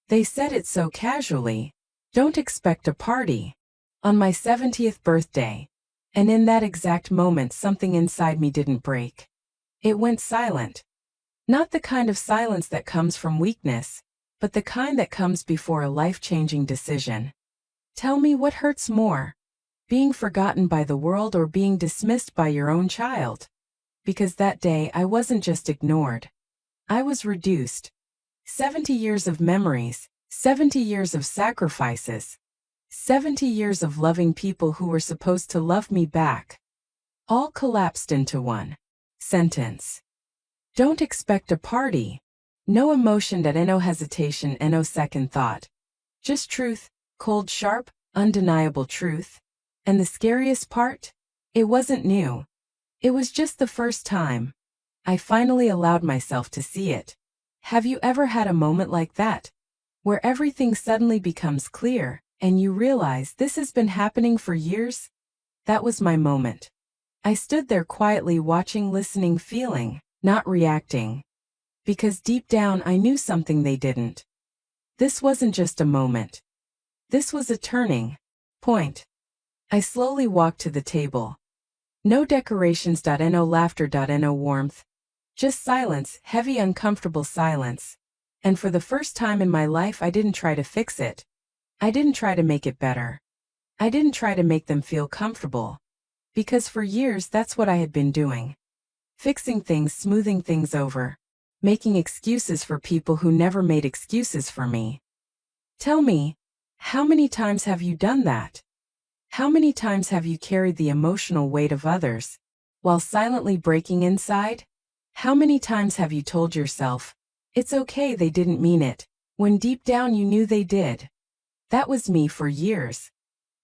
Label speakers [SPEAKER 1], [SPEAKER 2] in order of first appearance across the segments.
[SPEAKER 1] They said it so casually. Don't expect a party. On my 70th birthday. And in that exact moment something inside me didn't break. It went silent. Not the kind of silence that comes from weakness, but the kind that comes before a life-changing decision. Tell me what hurts more, being forgotten by the world or being dismissed by your own child? Because that day I wasn't just ignored. I was reduced. 70 years of memories, 70 years of sacrifices, 70 years of loving people who were supposed to love me back. All collapsed into one sentence. Don't expect a party. No emotion that no hesitation and no second thought. Just truth, cold sharp, undeniable truth. And the scariest part? It wasn't new. It was just the first time. I finally allowed myself to see it. Have you ever had a moment like that? Where everything suddenly becomes clear, and you realize this has been happening for years? That was my moment. I stood there quietly watching, listening, feeling, not reacting. Because deep down I knew something they didn't. This wasn't just a moment. This was a turning point. I slowly walked to the table. No decorations, no laughter, no warmth. Just silence, heavy, uncomfortable silence. And for the first time in my life I didn't try to fix it. I didn't try to make it better. I didn't try to make them feel comfortable. Because for years that's what I had been doing. Fixing things, smoothing things over. Making excuses for people who never made excuses for me. Tell me, how many times have you done that? How many times have you carried the emotional weight of others, while silently breaking inside? How many times have you told yourself, it's okay, they didn't mean it, when deep down you knew they did? That was me for years.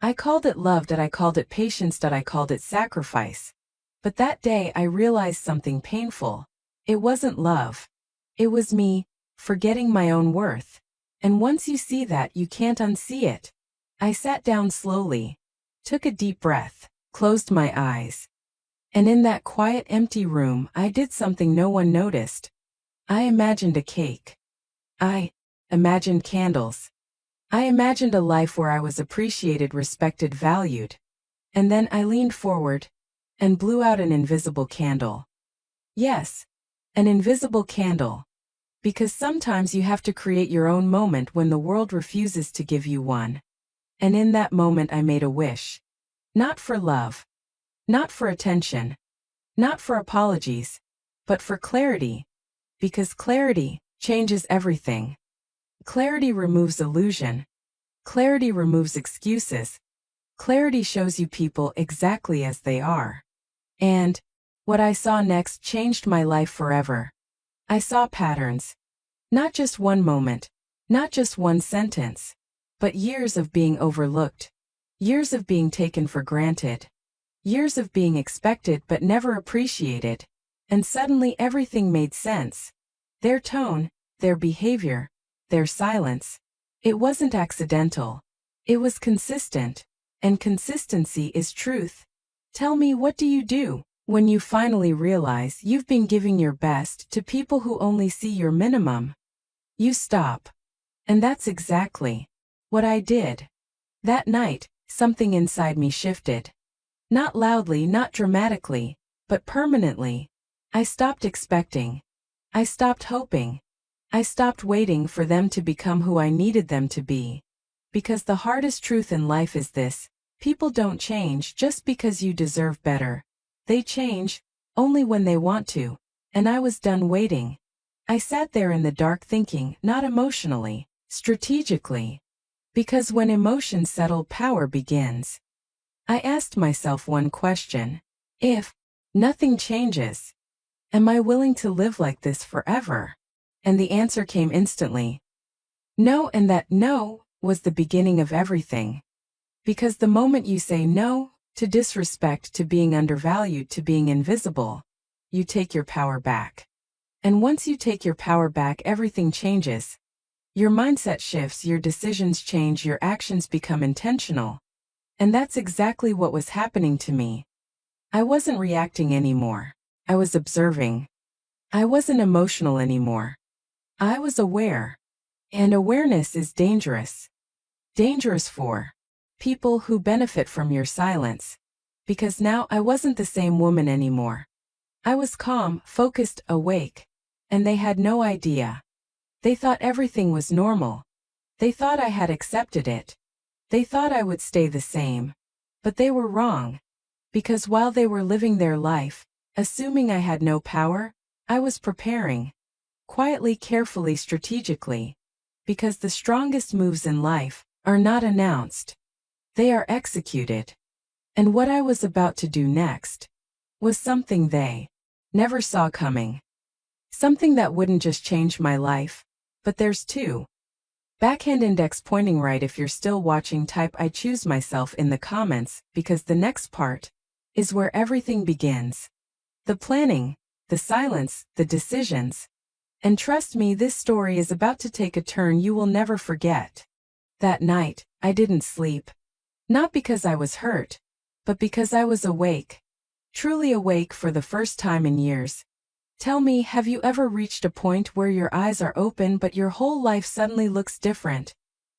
[SPEAKER 1] I called it love, I called it patience, I called it sacrifice. But that day I realized something painful. It wasn't love. It was me, forgetting my own worth. And once you see that, you can't unsee it. I sat down slowly, took a deep breath, closed my eyes. And in that quiet, empty room, I did something no one noticed. I imagined a cake. I imagined candles. I imagined a life where I was appreciated, respected, valued. And then I leaned forward and blew out an invisible candle. Yes, an invisible candle. Because sometimes you have to create your own moment when the world refuses to give you one. And in that moment I made a wish. Not for love. Not for attention. Not for apologies. But for clarity. Because clarity changes everything. Clarity removes illusion. Clarity removes excuses. Clarity shows you people exactly as they are. And what I saw next changed my life forever. I saw patterns. Not just one moment. Not just one sentence. But years of being overlooked. Years of being taken for granted. Years of being expected but never appreciated. And suddenly everything made sense. Their tone, their behavior, their silence. It wasn't accidental. It was consistent. And consistency is truth. Tell me, what do you do when you finally realize you've been giving your best to people who only see your minimum? You stop. And that's exactly what I did. That night, something inside me shifted. Not loudly, not dramatically, but permanently. I stopped expecting. I stopped hoping. I stopped waiting for them to become who I needed them to be. Because the hardest truth in life is this: people don't change just because you deserve better. They change only when they want to. And I was done waiting. I sat there in the dark thinking, not emotionally, strategically. Because when emotions settle, power begins. I asked myself one question. If nothing changes, am I willing to live like this forever? And the answer came instantly. No, and that no was the beginning of everything. Because the moment you say no to disrespect, to being undervalued, to being invisible, you take your power back. And once you take your power back, everything changes. Your mindset shifts, your decisions change, your actions become intentional. And that's exactly what was happening to me. I wasn't reacting anymore. I was observing. I wasn't emotional anymore. I was aware. And awareness is dangerous. Dangerous for people who benefit from your silence. Because now I wasn't the same woman anymore. I was calm, focused, awake. And they had no idea. They thought everything was normal. They thought I had accepted it. They thought I would stay the same. But they were wrong. Because while they were living their life, assuming I had no power, I was preparing. Quietly, carefully, strategically. Because the strongest moves in life are not announced. They are executed. And what I was about to do next was something they never saw coming. Something that wouldn't just change my life, but there's two. Backhand index pointing right. If you're still watching, type I choose myself in the comments, because the next part is where everything begins. The planning, the silence, the decisions. And trust me, this story is about to take a turn you will never forget. That night, I didn't sleep. Not because I was hurt, but because I was awake. Truly awake for the first time in years. Tell me, have you ever reached a point where your eyes are open but your whole life suddenly looks different?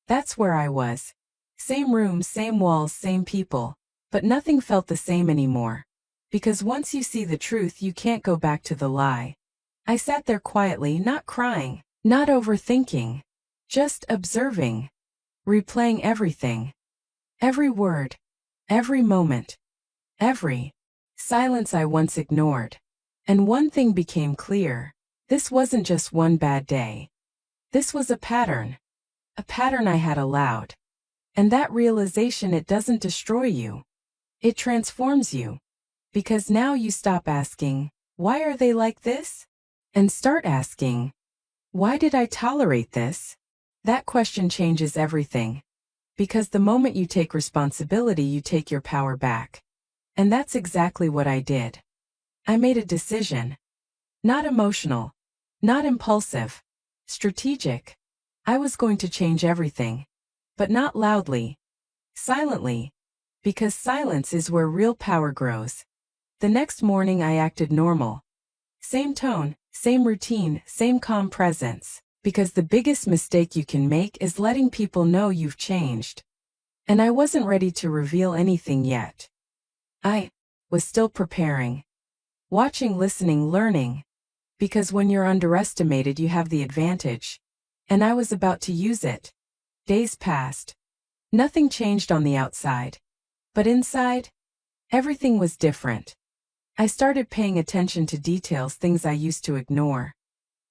[SPEAKER 1] That's where I was. Same room, same walls, same people. But nothing felt the same anymore. Because once you see the truth, you can't go back to the lie. I sat there quietly, not crying, not overthinking. Just observing. Replaying everything. Every word. Every moment. Every silence I once ignored. And one thing became clear. This wasn't just one bad day. This was a pattern. A pattern I had allowed. And that realization, it doesn't destroy you. It transforms you. Because now you stop asking, why are they like this? And start asking, why did I tolerate this? That question changes everything. Because the moment you take responsibility, you take your power back. And that's exactly what I did. I made a decision. Not emotional. Not impulsive. Strategic. I was going to change everything. But not loudly. Silently. Because silence is where real power grows. The next morning I acted normal. Same tone, same routine, same calm presence. Because the biggest mistake you can make is letting people know you've changed. And I wasn't ready to reveal anything yet. I was still preparing. Watching, listening, learning. Because when you're underestimated, you have the advantage. And I was about to use it. Days passed. Nothing changed on the outside. But inside, everything was different. I started paying attention to details, things I used to ignore.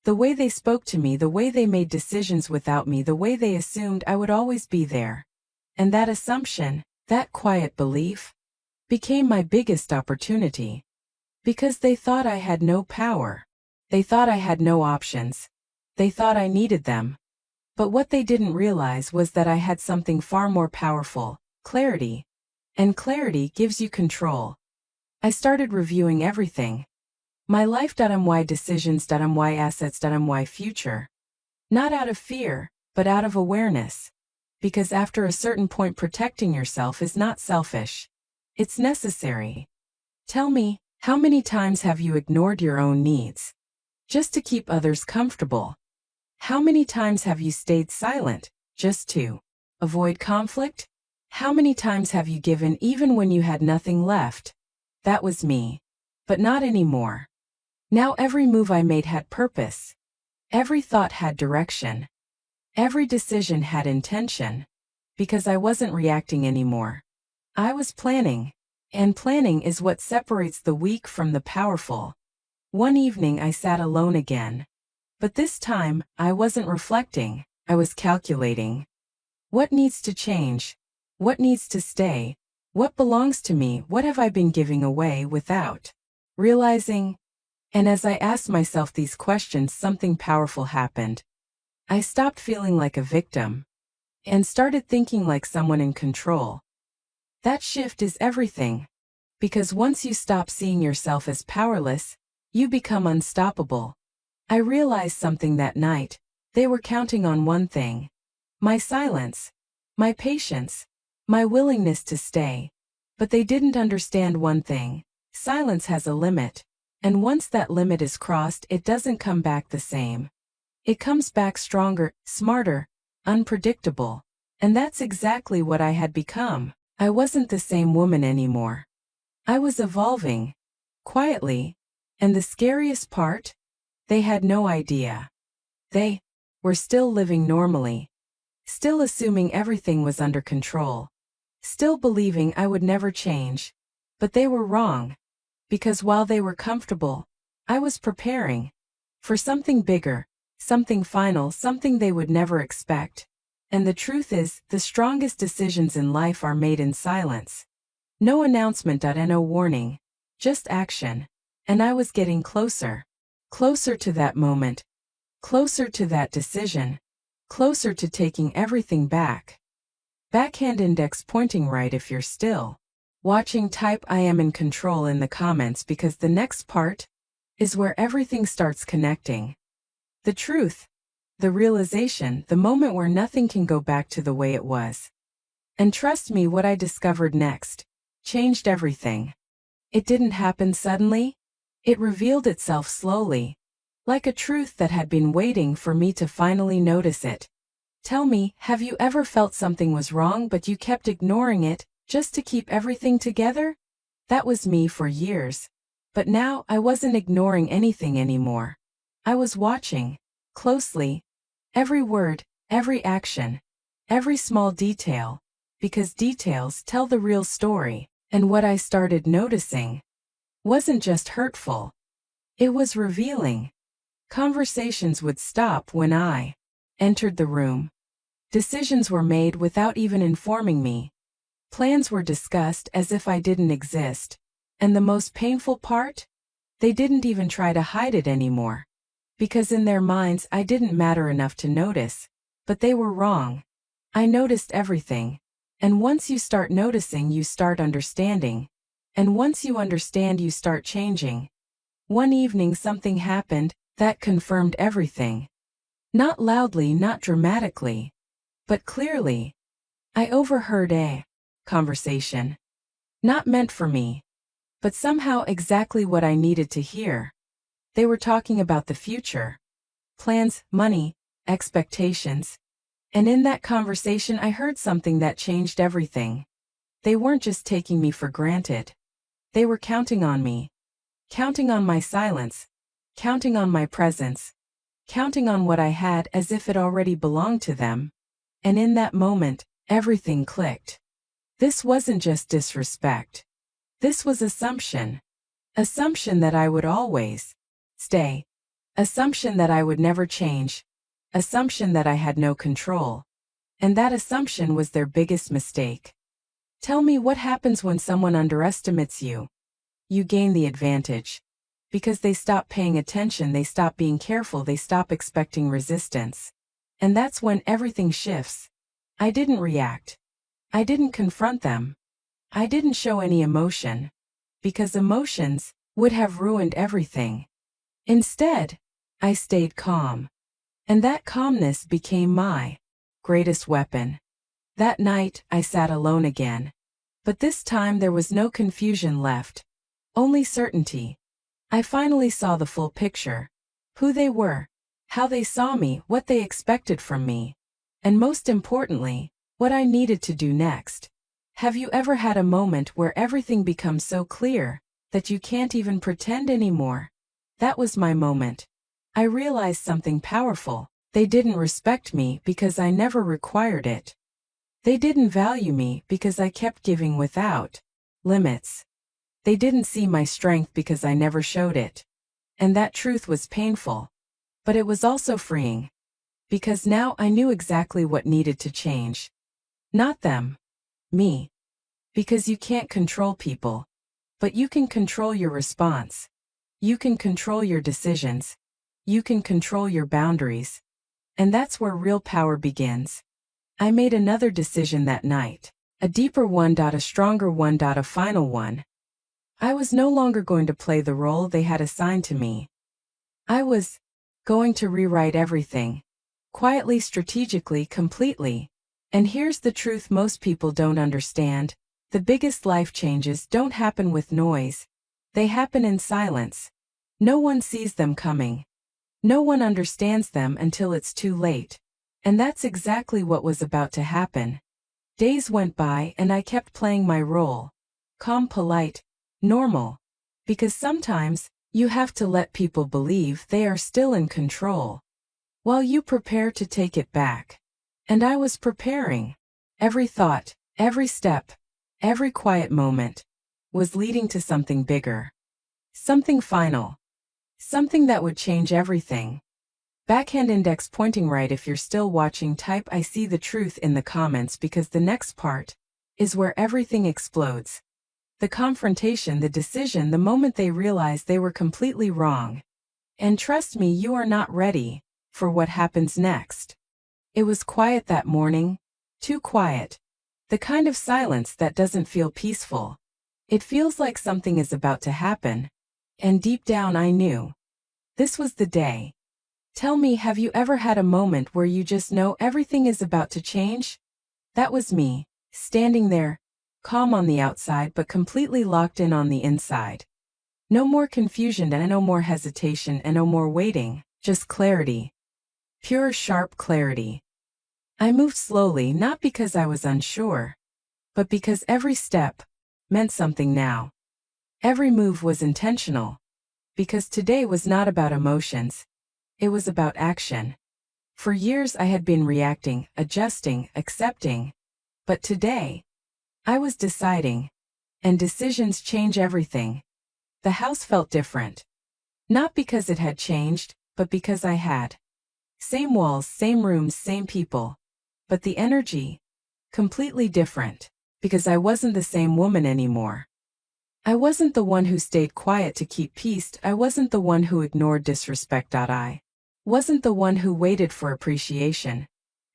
[SPEAKER 1] The way they spoke to me, the way they made decisions without me, the way they assumed I would always be there. And that assumption, that quiet belief, became my biggest opportunity. Because they thought I had no power. They thought I had no options. They thought I needed them. But what they didn't realize was that I had something far more powerful, clarity. And clarity gives you control. I started reviewing everything. My life.my decisions.my assets.my future. Not out of fear, but out of awareness. Because after a certain point, protecting yourself is not selfish. It's necessary. Tell me, how many times have you ignored your own needs? Just to keep others comfortable? How many times have you stayed silent, just to avoid conflict? How many times have you given even when you had nothing left? That was me. But not anymore. Now every move I made had purpose. Every thought had direction. Every decision had intention. Because I wasn't reacting anymore. I was planning. And planning is what separates the weak from the powerful. One evening I sat alone again. But this time, I wasn't reflecting, I was calculating. What needs to change? What needs to stay? What belongs to me? What have I been giving away without realizing? And as I asked myself these questions, something powerful happened. I stopped feeling like a victim and started thinking like someone in control. That shift is everything. Because once you stop seeing yourself as powerless, you become unstoppable. I realized something that night. They were counting on one thing. My silence. My patience. My willingness to stay. But they didn't understand one thing. Silence has a limit. And once that limit is crossed, it doesn't come back the same. It comes back stronger, smarter, unpredictable. And that's exactly what I had become. I wasn't the same woman anymore. I was evolving. Quietly. And the scariest part? They had no idea. They were still living normally. Still assuming everything was under control. Still believing I would never change. But they were wrong. Because while they were comfortable, I was preparing for something bigger, something final, something they would never expect. And the truth is, the strongest decisions in life are made in silence. No announcement, no warning. Just action. And I was getting closer. Closer to that moment. Closer to that decision. Closer to taking everything back. Backhand index pointing right if you're still watching. Type I am in control in the comments, because the next part is where everything starts connecting. The truth. The realization, the moment where nothing can go back to the way it was. And trust me, what I discovered next changed everything. It didn't happen suddenly. It revealed itself slowly, like a truth that had been waiting for me to finally notice it. Tell me, have you ever felt something was wrong but you kept ignoring it, just to keep everything together? That was me for years. But now I wasn't ignoring anything anymore. I was watching closely. Every word, every action, every small detail, because details tell the real story. And what I started noticing wasn't just hurtful. It was revealing. Conversations would stop when I entered the room. Decisions were made without even informing me. Plans were discussed as if I didn't exist. And the most painful part? They didn't even try to hide it anymore. Because in their minds I didn't matter enough to notice. But they were wrong. I noticed everything. And once you start noticing, you start understanding. And once you understand, you start changing. One evening something happened that confirmed everything. Not loudly, not dramatically, but clearly. I overheard a conversation. Not meant for me. But somehow exactly what I needed to hear. They were talking about the future. Plans, money, expectations. And in that conversation I heard something that changed everything. They weren't just taking me for granted. They were counting on me. Counting on my silence. Counting on my presence. Counting on what I had as if it already belonged to them. And in that moment, everything clicked. This wasn't just disrespect. This was assumption. Assumption that I would always stay. Assumption that I would never change. Assumption that I had no control. And that assumption was their biggest mistake. Tell me, what happens when someone underestimates you? You gain the advantage. Because they stop paying attention, they stop being careful, they stop expecting resistance. And that's when everything shifts. I didn't react. I didn't confront them. I didn't show any emotion. Because emotions would have ruined everything. Instead, I stayed calm. And that calmness became my greatest weapon. That night, I sat alone again. But this time there was no confusion left. Only certainty. I finally saw the full picture. Who they were. How they saw me, what they expected from me. And most importantly, what I needed to do next. Have you ever had a moment where everything becomes so clear that you can't even pretend anymore? That was my moment. I realized something powerful. They didn't respect me because I never required it. They didn't value me because I kept giving without limits. They didn't see my strength because I never showed it. And that truth was painful. But it was also freeing. Because now I knew exactly what needed to change. Not them. Me. Because you can't control people. But you can control your response. You can control your decisions. You can control your boundaries. And that's where real power begins. I made another decision that night. A deeper one. A stronger one. A final one. I was no longer going to play the role they had assigned to me. I was going to rewrite everything. Quietly, strategically, completely. And here's the truth most people don't understand. The biggest life changes don't happen with noise. They happen in silence. No one sees them coming. No one understands them until it's too late. And that's exactly what was about to happen. Days went by and I kept playing my role. Calm, polite, normal. Because sometimes, you have to let people believe they are still in control, while you prepare to take it back. And I was preparing. Every thought, every step, every quiet moment, was leading to something bigger. Something final. Something that would change everything. Backhand index pointing right. If you're still watching, type I see the truth in the comments, because the next part is where everything explodes. The confrontation, the decision, the moment they realize they were completely wrong. And trust me, you are not ready for what happens next. It was quiet that morning. Too quiet. The kind of silence that doesn't feel peaceful. It feels like something is about to happen. And deep down I knew. This was the day. Tell me, have you ever had a moment where you just know everything is about to change? That was me, standing there, calm on the outside but completely locked in on the inside. No more confusion and no more hesitation and no more waiting, just clarity. Pure, sharp clarity. I moved slowly, not because I was unsure, but because every step meant something now. Every move was intentional. Because today was not about emotions. It was about action. For years I had been reacting, adjusting, accepting. But today, I was deciding. And decisions change everything. The house felt different. Not because it had changed, but because I had. Same walls, same rooms, same people. But the energy, completely different. Because I wasn't the same woman anymore. I wasn't the one who stayed quiet to keep peace. I wasn't the one who ignored disrespect. I wasn't the one who waited for appreciation.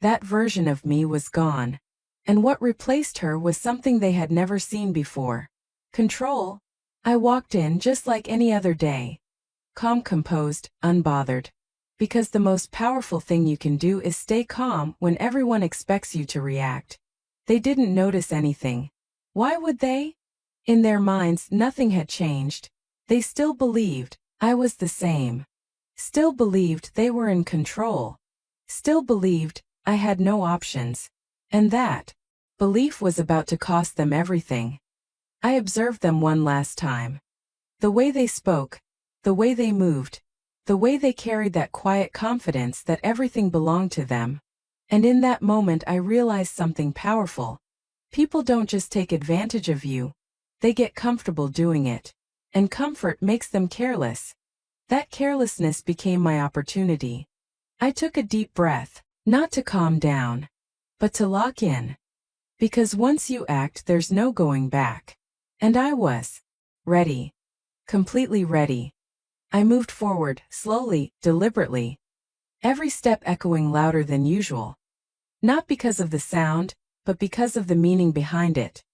[SPEAKER 1] That version of me was gone. And what replaced her was something they had never seen before. Control. I walked in just like any other day. Calm, composed, unbothered. Because the most powerful thing you can do is stay calm when everyone expects you to react. They didn't notice anything. Why would they? In their minds, nothing had changed. They still believed I was the same. Still believed they were in control. Still believed I had no options. And that belief was about to cost them everything. I observed them one last time. The way they spoke, the way they moved, the way they carried that quiet confidence that everything belonged to them. And in that moment I realized something powerful. People don't just take advantage of you. They get comfortable doing it. And comfort makes them careless. That carelessness became my opportunity. I took a deep breath, not to calm down, but to lock in. Because once you act, there's no going back. And I was ready. Completely ready. I moved forward, slowly, deliberately. Every step echoing louder than usual. Not because of the sound, but because of the meaning behind it.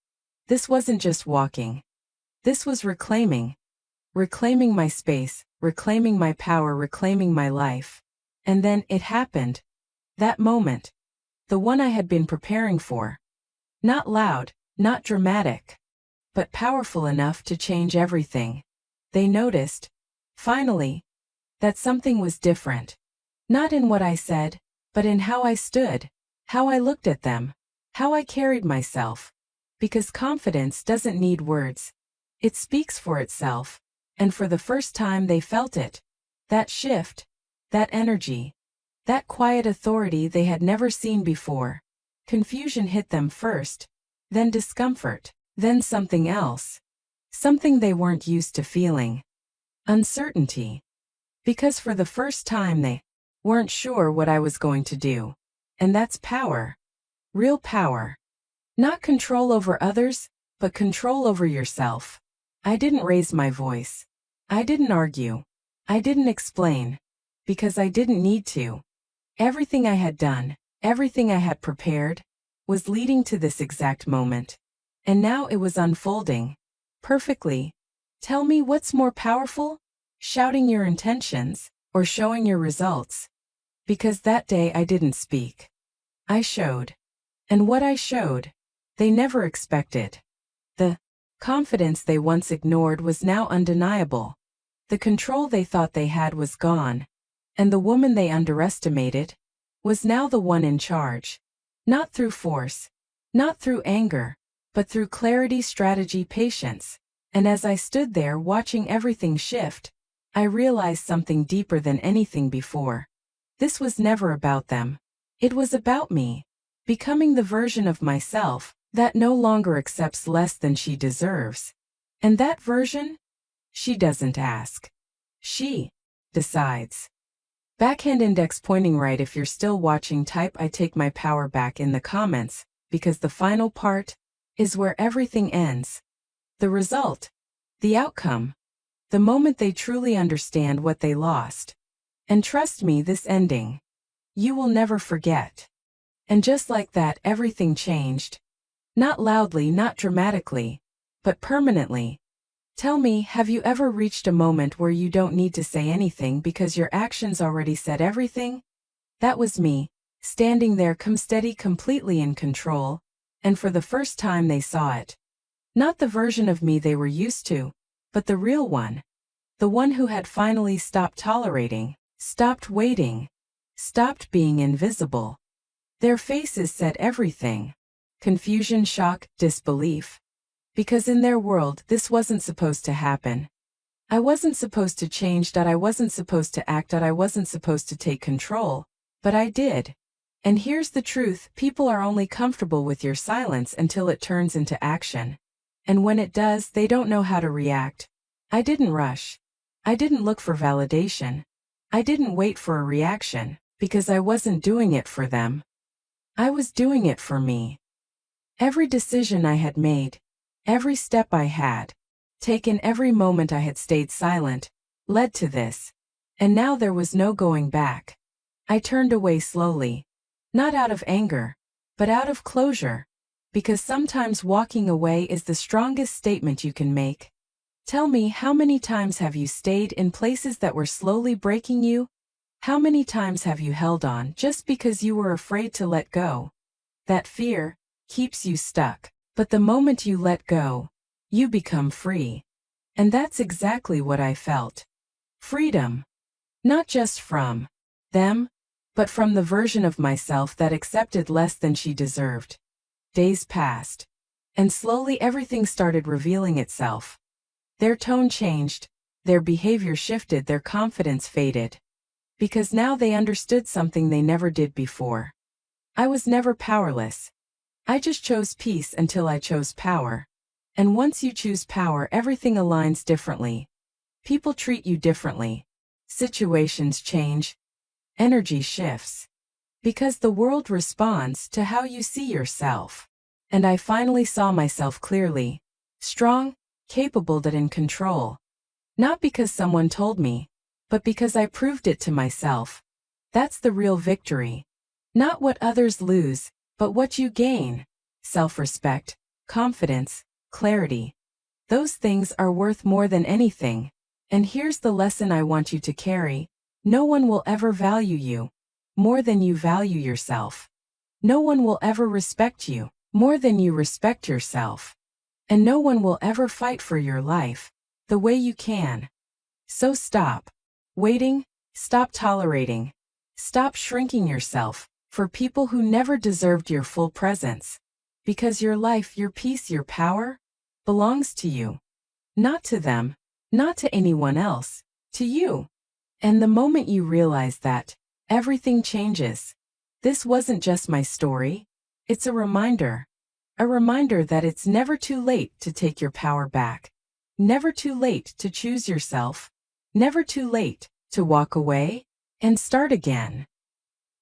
[SPEAKER 1] This wasn't just walking. This was reclaiming. Reclaiming my space, reclaiming my power, reclaiming my life. And then it happened. That moment. The one I had been preparing for. Not loud, not dramatic. But powerful enough to change everything. They noticed, finally, that something was different. Not in what I said, but in how I stood, how I looked at them, how I carried myself. Because confidence doesn't need words. It speaks for itself. And for the first time they felt it. That shift, that energy, that quiet authority they had never seen before. Confusion hit them first, then discomfort, then something else. Something they weren't used to feeling. Uncertainty. Because for the first time they weren't sure what I was going to do. And that's power. Real power. Not control over others, but control over yourself. I didn't raise my voice. I didn't argue. I didn't explain. Because I didn't need to. Everything I had done, everything I had prepared, was leading to this exact moment. And now it was unfolding. Perfectly. Tell me, what's more powerful? Shouting your intentions, or showing your results? Because that day I didn't speak. I showed. And what I showed, they never expected. The confidence they once ignored was now undeniable. The control they thought they had was gone. And the woman they underestimated was now the one in charge. Not through force, not through anger, but through clarity, strategy, patience. And as I stood there watching everything shift, I realized something deeper than anything before. This was never about them. It was about me, becoming the version of myself that no longer accepts less than she deserves. And that version? She doesn't ask. She decides. Backhand index pointing right. If you're still watching, type "I take my power back" in the comments, because the final part is where everything ends. The result, the outcome, the moment they truly understand what they lost. And trust me, this ending, you will never forget. And just like that, everything changed. Not loudly, not dramatically, but permanently. Tell me, have you ever reached a moment where you don't need to say anything because your actions already said everything? That was me, standing there, steady, completely in control, and for the first time they saw it. Not the version of me they were used to, but the real one. The one who had finally stopped tolerating, stopped waiting, stopped being invisible. Their faces said everything. Confusion, shock, disbelief. Because in their world, this wasn't supposed to happen. I wasn't supposed to change, I wasn't supposed to act, I wasn't supposed to take control, but I did. And here's the truth, people are only comfortable with your silence until it turns into action. And when it does, they don't know how to react. I didn't rush. I didn't look for validation. I didn't wait for a reaction, because I wasn't doing it for them. I was doing it for me. Every decision I had made, every step I had taken, every moment I had stayed silent, led to this. And now there was no going back. I turned away slowly. Not out of anger, but out of closure. Because sometimes walking away is the strongest statement you can make. Tell me, how many times have you stayed in places that were slowly breaking you? How many times have you held on just because you were afraid to let go? That fear keeps you stuck. But the moment you let go, you become free. And that's exactly what I felt. Freedom. Not just from them, but from the version of myself that accepted less than she deserved. Days passed. And slowly everything started revealing itself. Their tone changed, their behavior shifted, their confidence faded. Because now they understood something they never did before. I was never powerless. I just chose peace until I chose power. And once you choose power, everything aligns differently. People treat you differently. Situations change. Energy shifts. Because the world responds to how you see yourself. And I finally saw myself clearly. Strong, capable, that in control. Not because someone told me, but because I proved it to myself. That's the real victory. Not what others lose, but what you gain. Self-respect, confidence, clarity. Those things are worth more than anything. And here's the lesson I want you to carry. No one will ever value you more than you value yourself. No one will ever respect you more than you respect yourself. And no one will ever fight for your life the way you can. So stop waiting, stop tolerating, stop shrinking yourself for people who never deserved your full presence. Because your life, your peace, your power belongs to you. Not to them, not to anyone else, to you. And the moment you realize that, everything changes. This wasn't just my story. It's a reminder. A reminder that it's never too late to take your power back. Never too late to choose yourself. Never too late to walk away and start again.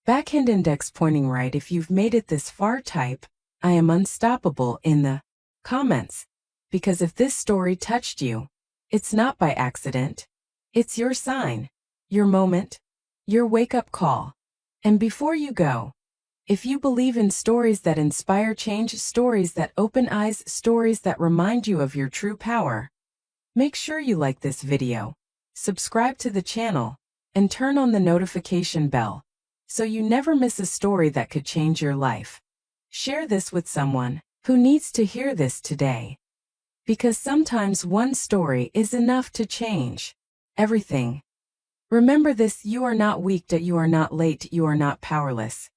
[SPEAKER 1] Backhand index pointing right. If you've made it this far, type "I am unstoppable" in the comments. Because if this story touched you, it's not by accident. It's your sign, your moment, your wake-up call. And before you go, if you believe in stories that inspire change, stories that open eyes, stories that remind you of your true power, make sure you like this video, subscribe to the channel, and turn on the notification bell, so you never miss a story that could change your life. Share this with someone who needs to hear this today. Because sometimes one story is enough to change everything. Remember this: you are not weak, you are not late, you are not powerless.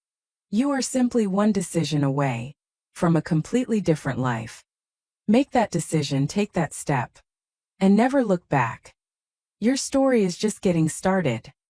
[SPEAKER 1] You are simply one decision away from a completely different life. Make that decision, take that step, and never look back. Your story is just getting started.